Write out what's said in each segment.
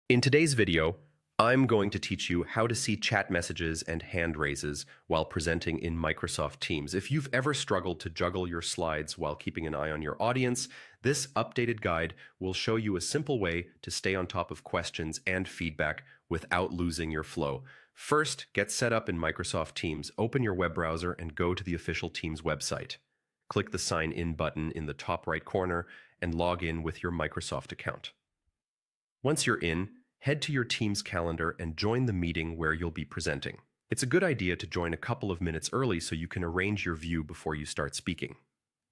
In today's video, I'm going to teach you how to see chat messages and hand raises while presenting in Microsoft Teams. If you've ever struggled to juggle your slides while keeping an eye on your audience, this updated guide will show you a simple way to stay on top of questions and feedback without losing your flow. First, get set up in Microsoft Teams. Open your web browser and go to the official Teams website. Click the Sign In button in the top right corner and log in with your Microsoft account. Once you're in, head to your Teams calendar and join the meeting where you'll be presenting. It's a good idea to join a couple of minutes early so you can arrange your view before you start speaking.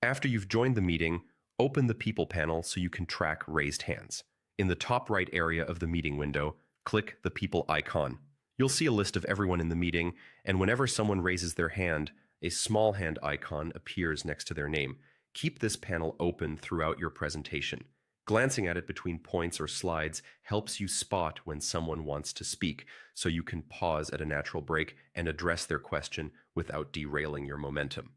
After you've joined the meeting, open the People panel so you can track raised hands. In the top right area of the meeting window, click the People icon. You'll see a list of everyone in the meeting, and whenever someone raises their hand, a small hand icon appears next to their name. Keep this panel open throughout your presentation. Glancing at it between points or slides helps you spot when someone wants to speak, so you can pause at a natural break and address their question without derailing your momentum.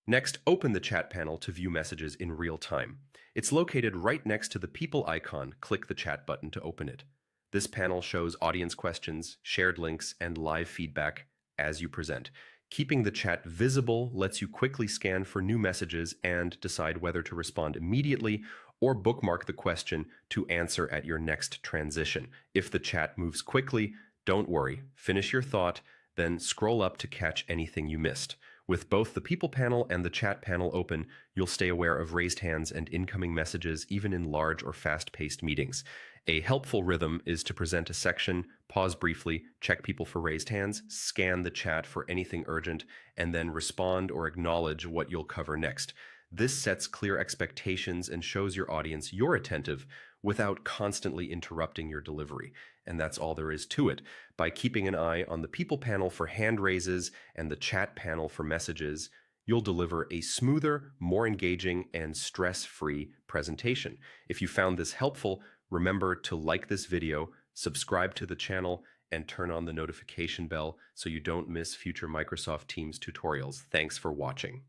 Next, open the chat panel to view messages in real time. It's located right next to the People icon. Click the chat button to open it. This panel shows audience questions, shared links, and live feedback as you present. Keeping the chat visible lets you quickly scan for new messages and decide whether to respond immediately or bookmark the question to answer at your next transition. If the chat moves quickly, don't worry. Finish your thought, then scroll up to catch anything you missed. With both the People panel and the chat panel open, you'll stay aware of raised hands and incoming messages even in large or fast-paced meetings. A helpful rhythm is to present a section, pause briefly, check people for raised hands, scan the chat for anything urgent, and then respond or acknowledge what you'll cover next. This sets clear expectations and shows your audience you're attentive without constantly interrupting your delivery. And that's all there is to it. By keeping an eye on the People panel for hand raises and the chat panel for messages, you'll deliver a smoother, more engaging, and stress-free presentation. If you found this helpful, remember to like this video, subscribe to the channel, and turn on the notification bell so you don't miss future Microsoft Teams tutorials. Thanks for watching.